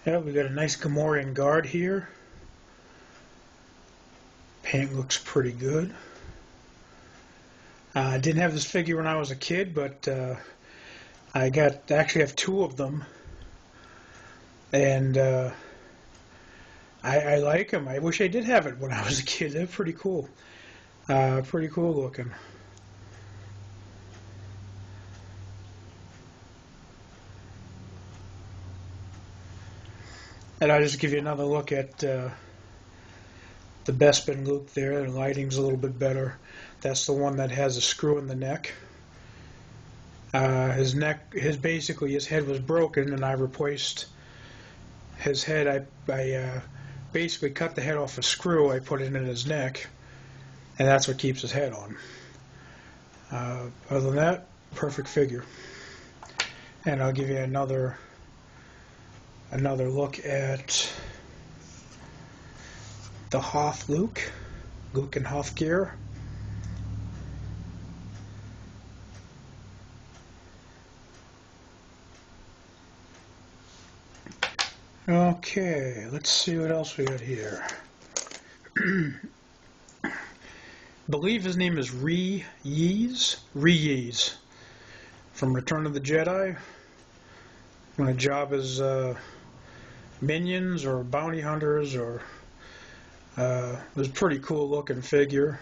Yeah, we got a nice Gamorrean guard here. Paint looks pretty good. I didn't have this figure when I was a kid, but I actually have two of them, and I like them. I wish I did have it when I was a kid. They're pretty cool. Pretty cool looking. And I'll just give you another look at the Bespin Luke there. The lighting's a little bit better. That's the one that has a screw in the neck. Basically his head was broken, and I replaced his head. I basically cut the head off a screw. I put it in his neck, and that's what keeps his head on. Other than that, perfect figure. And I'll give you another look at the Hoth Luke in Hoth gear. Okay, let's see what else we got here. Believe his name is Ree-Yeez from Return of the Jedi. When a job is minions or bounty hunters, or it was a pretty cool looking figure.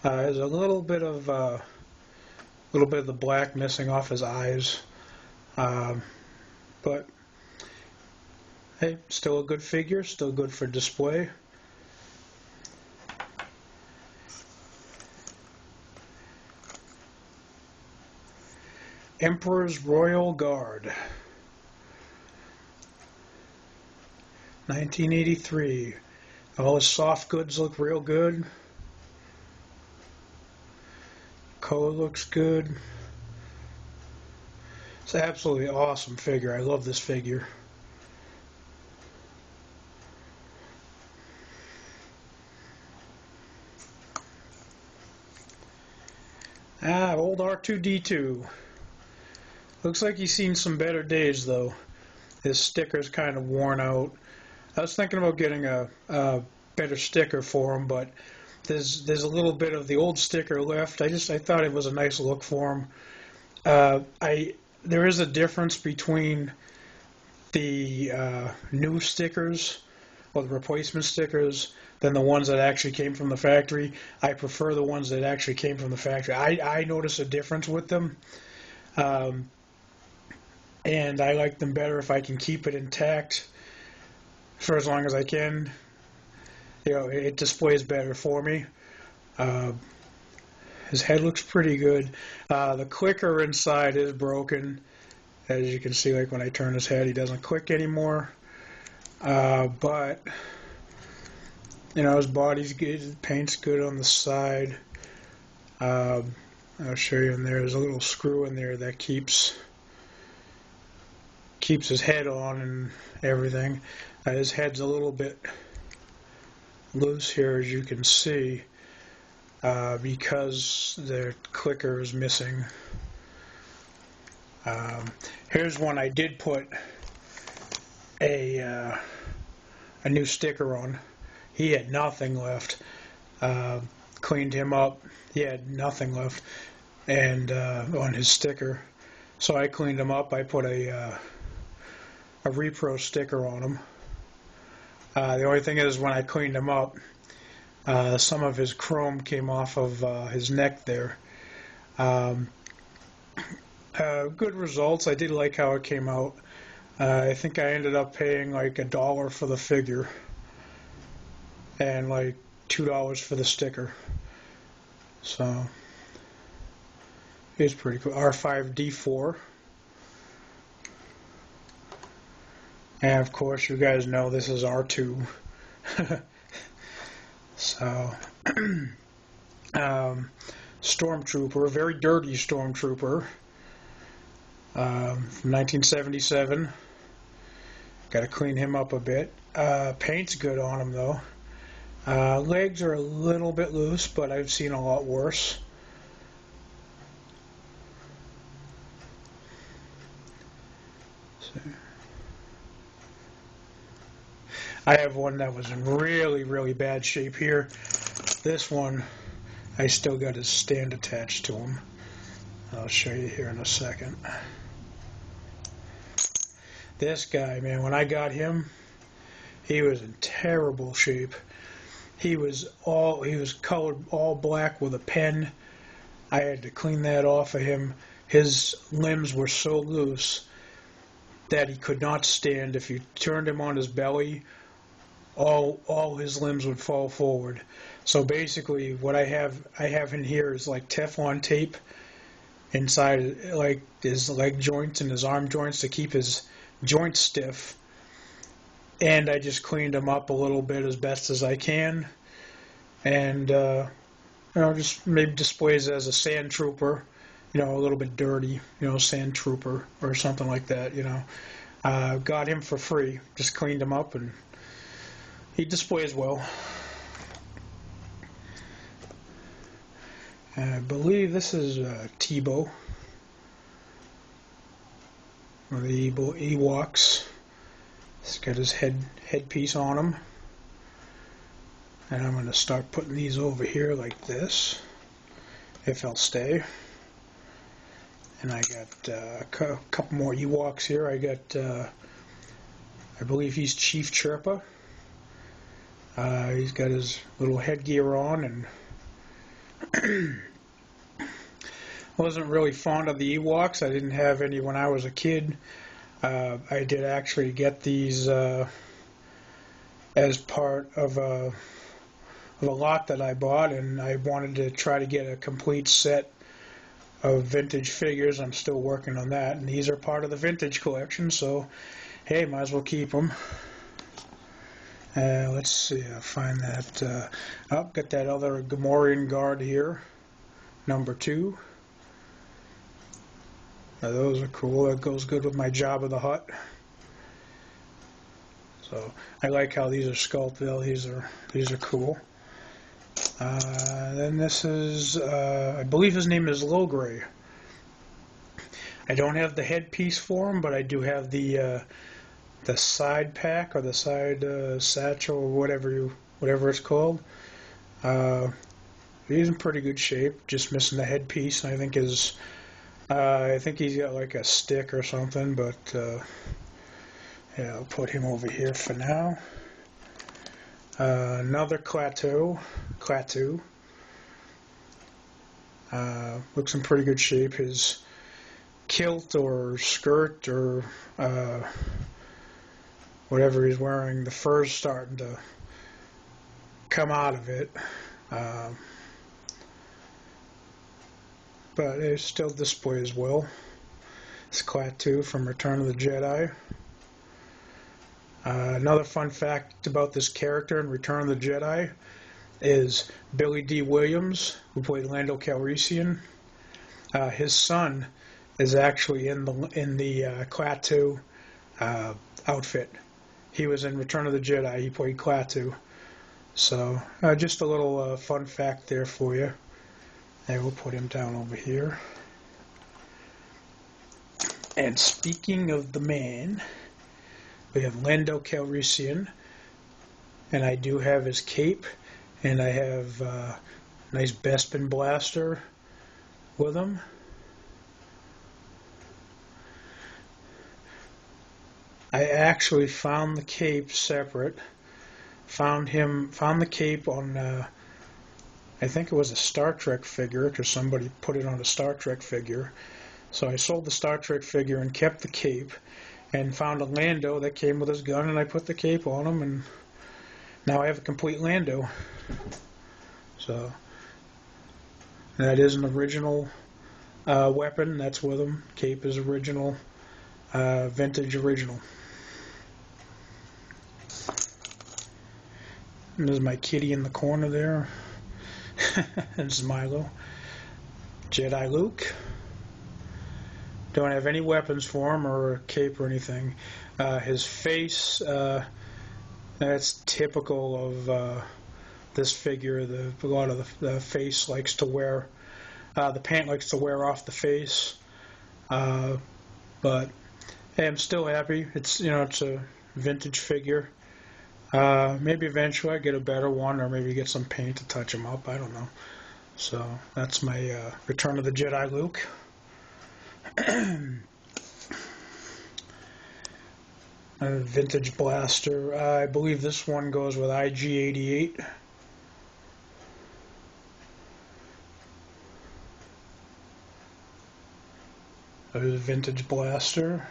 There's a little bit of the black missing off his eyes, but hey, still a good figure, still good for display. Emperor's Royal Guard, 1983. All his soft goods look real good. Color looks good. It's an absolutely awesome figure. I love this figure. Old R2-D2. Looks like he's seen some better days, though. His sticker's kind of worn out. I was thinking about getting a better sticker for him, but there's a little bit of the old sticker left. I thought it was a nice look for him. There is a difference between the new stickers, or the replacement stickers, than the ones that actually came from the factory. I prefer the ones that actually came from the factory. I notice a difference with them. And I like them better if I can keep it intact for as long as I can. You know, it displays better for me. His head looks pretty good. The clicker inside is broken. As you can see, like when I turn his head, he doesn't click anymore. But, you know, his body's good. His paint's good on the side. I'll show you in there. There's a little screw in there that keeps his head on and everything. His head's a little bit loose here, as you can see, because the clicker is missing. Here's one I did put a new sticker on. He had nothing left. Cleaned him up. He had nothing left, and on his sticker. So I cleaned him up. I put a repro sticker on him. The only thing is, when I cleaned him up, some of his chrome came off of his neck there. Good results. I did like how it came out. I think I ended up paying like $1 for the figure and like $2 for the sticker. So it's pretty cool. R5-D4. And of course, you guys know this is R2. So, Stormtrooper, a very dirty Stormtrooper, from 1977. Got to clean him up a bit. Paint's good on him though. Legs are a little bit loose, but I've seen a lot worse. So. I have one that was in really, really bad shape here. This one, I still got his stand attached to him. I'll show you here in a second. This guy, man, when I got him, he was in terrible shape. He was colored all black with a pen. I had to clean that off of him. His limbs were so loose that he could not stand. If you turned him on his belly, all his limbs would fall forward. So basically, what I have in here is like Teflon tape inside, like his leg joints and his arm joints to keep his joints stiff. And I just cleaned him up a little bit as best as I can, and just maybe displays as a sand trooper, a little bit dirty, sand trooper or something like that. Got him for free, just cleaned him up, and he displays well. I believe this is Teebo, or the Ewoks. He's got his headpiece on him. And I'm going to start putting these over here like this, if they'll stay. And I got a couple more Ewoks here. I got, I believe he's Chief Chirpa. He's got his little headgear on, and wasn't really fond of the Ewoks. I didn't have any when I was a kid. I did actually get these as part of a lot that I bought, and I wanted to try to get a complete set of vintage figures. I'm still working on that, and these are part of the vintage collection, so hey, might as well keep them. Let's see, I'll find that. Got that other Gamorrean guard here, number 2. Those are cool. That goes good with my Jabba the Hutt. So I like how these are sculpted. These are cool. Then this is, I believe his name is Logray. I don't have the headpiece for him, but I do have the side pack or the side satchel or whatever it's called. He's in pretty good shape. Just missing the headpiece, and I think he's got like a stick or something, but yeah, I'll put him over here for now. Another Klaatu. Looks in pretty good shape. His kilt or skirt or whatever he's wearing, the fur's starting to come out of it. But it still displays well. It's Klaatu from Return of the Jedi. Another fun fact about this character in Return of the Jedi is Billy D. Williams, who played Lando Calrissian. His son is actually in the Klaatu outfit. He was in Return of the Jedi. He played Klaatu. So just a little fun fact there for you. And we'll put him down over here. And speaking of the man, we have Lando Calrissian, and I do have his cape, and I have a nice Bespin blaster with him. I actually found the cape separate. Found the cape on I think it was a Star Trek figure, because somebody put it on a Star Trek figure. So I sold the Star Trek figure and kept the cape, and found a Lando that came with his gun, and I put the cape on him, and now I have a complete Lando. So that is an original weapon. That's with him. Cape is original, vintage original. And there's my kitty in the corner there. This is Milo. Jedi Luke. Don't have any weapons for him or a cape or anything. His face, that's typical of this figure. A lot of the face likes to wear, the paint likes to wear off the face. But hey, I'm still happy. It's a vintage figure. Maybe eventually I get a better one, or maybe get some paint to touch them up. I don't know. So that's my Return of the Jedi Luke. A vintage blaster. I believe this one goes with IG-88. A vintage blaster.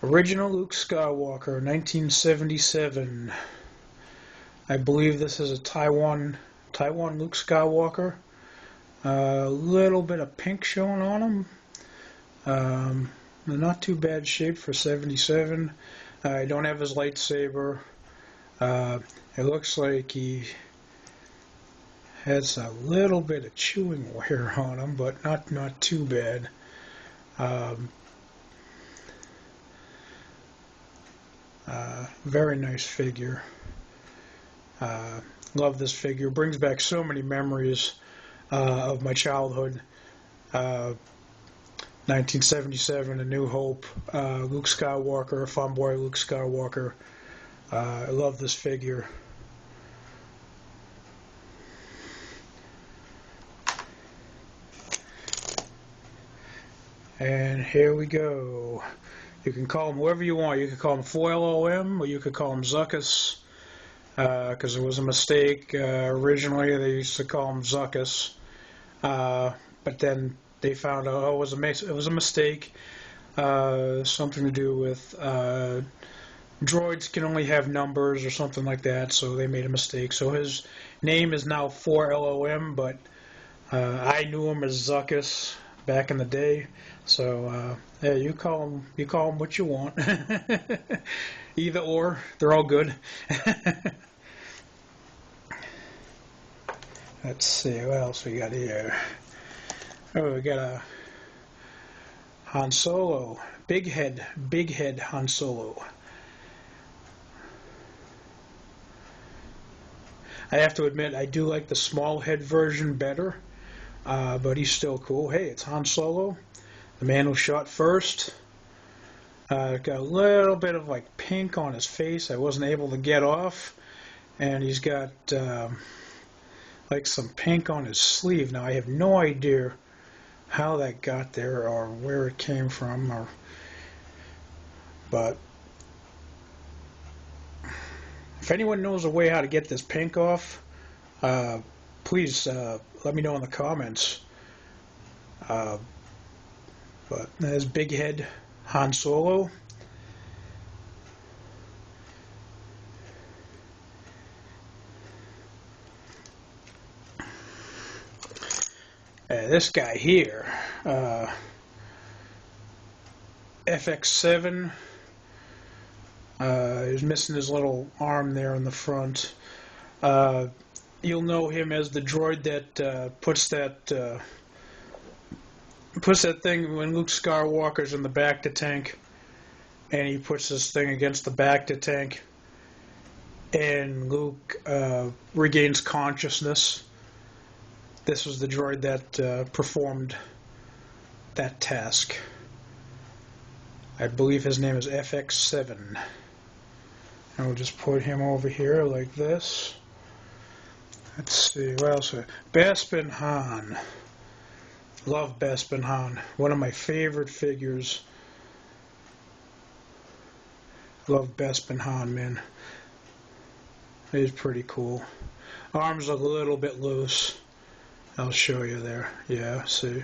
Original Luke Skywalker, 1977. I believe this is a Taiwan Luke Skywalker. A little bit of pink showing on him. Not too bad shape for 77. I don't have his lightsaber. It looks like he has a little bit of chewing wear on him, but not too bad. Very nice figure. Love this figure. Brings back so many memories of my childhood. 1977, A New Hope, Luke Skywalker, Fun Boy Luke Skywalker. I love this figure. And here we go. You can call him whoever you want. You could call him Foil OM, or you could call him Zuckuss, because it was a mistake. Originally, they used to call him Zuckuss, but then they found out it was a mistake. Something to do with droids can only have numbers or something like that, so they made a mistake. So his name is now 4LOM, but I knew him as Zuckuss back in the day. So yeah, you call him what you want. Either or, they're all good. Let's see what else we got here. Oh, we got a Han Solo, big head Han Solo. I have to admit, I do like the small head version better, but he's still cool. Hey, it's Han Solo, the man who shot first. Got a little bit of like pink on his face I wasn't able to get off, and he's got like some pink on his sleeve. Now I have no idea how that got there or where it came from, but if anyone knows a way how to get this pink off, please let me know in the comments. But there's big head Han Solo. This guy here, FX7, is missing his little arm there in the front. You'll know him as the droid that puts that thing when Luke Skywalker's in the bacta tank, and he puts this thing against the bacta tank, and Luke regains consciousness. This was the droid that performed that task. I believe his name is FX7. And we'll just put him over here like this. Let's see, what else? Bespin Han. Love Bespin Han. One of my favorite figures. Love Bespin Han, man. He's pretty cool. Arms a little bit loose. I'll show you there. Yeah, see.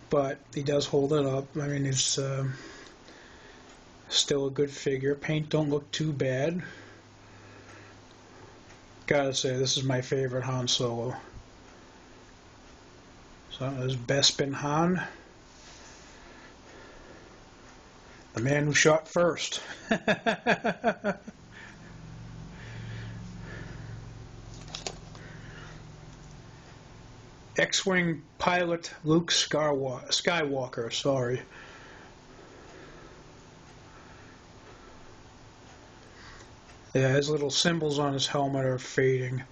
But he does hold it up. I mean, he's still a good figure. Paint don't look too bad. Gotta say, this is my favorite Han Solo. So there's Bespin Han. The man who shot first. X-Wing pilot Luke Skywalker, sorry. Yeah, his little symbols on his helmet are fading.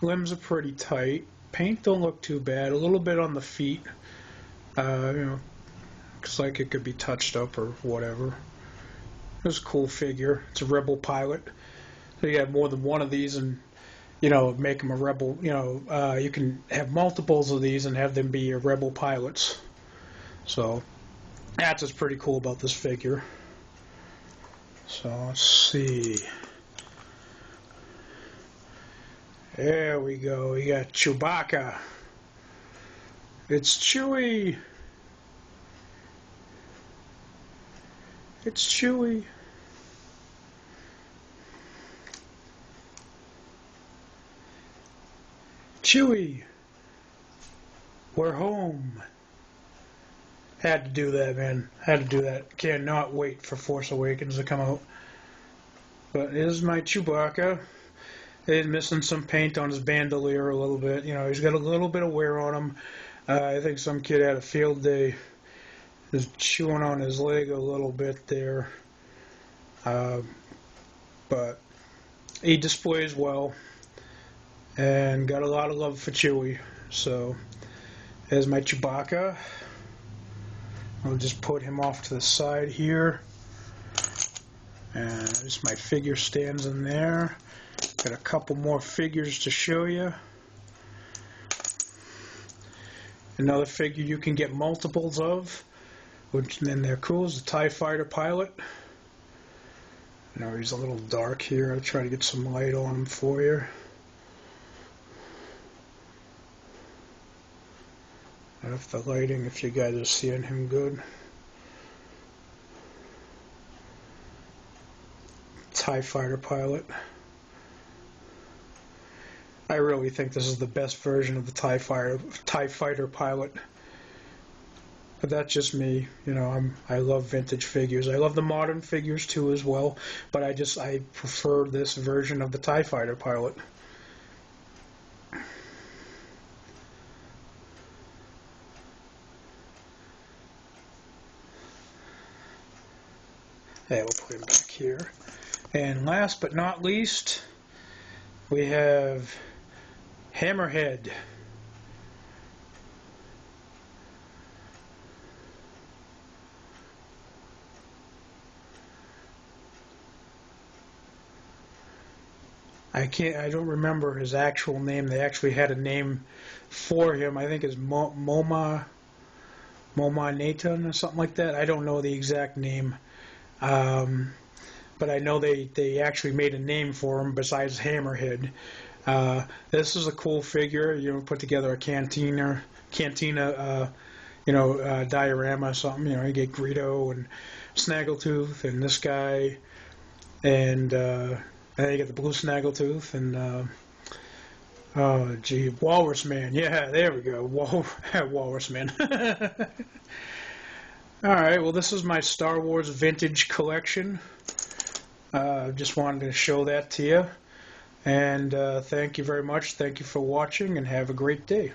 Limbs are pretty tight. Paint don't look too bad. A little bit on the feet. Looks like it could be touched up or whatever. It's a cool figure. It's a Rebel pilot. So you have more than one of these and, make them a Rebel. You can have multiples of these and have them be your Rebel pilots. So that's what's pretty cool about this figure. So let's see. There we go. We got Chewbacca. It's Chewie. It's Chewie. Chewie. We're home. Had to do that, man. Had to do that. Cannot wait for Force Awakens to come out. But here's my Chewbacca. He's missing some paint on his bandolier a little bit. He's got a little bit of wear on him. I think some kid had a field day. Is chewing on his leg a little bit there. But he displays well. And got a lot of love for Chewie. So, there's my Chewbacca. I'll just put him off to the side here. And there's my figure stands in there. Got a couple more figures to show you. Another figure you can get multiples of, which then they're cool, is the TIE Fighter pilot. He's a little dark here. I'll try to get some light on him for you. If the lighting, if you guys are seeing him good. TIE Fighter pilot. I really think this is the best version of the TIE Fighter pilot. But that's just me. I love vintage figures. I love the modern figures too as well. But I prefer this version of the TIE Fighter pilot. Yeah, we'll put him back here. And last but not least, we have Hammerhead. I don't remember his actual name. They actually had a name for him. I think it's Moma Nathan or something like that. I don't know the exact name. But I know they actually made a name for him besides Hammerhead. This is a cool figure. Put together a cantina diorama or something. You get Greedo and Snaggletooth and this guy, and then you get the blue Snaggletooth and Walrus Man. Yeah, there we go. Walrus Man. All right. Well, this is my Star Wars vintage collection. Just wanted to show that to you. And thank you very much. Thank you for watching, and have a great day.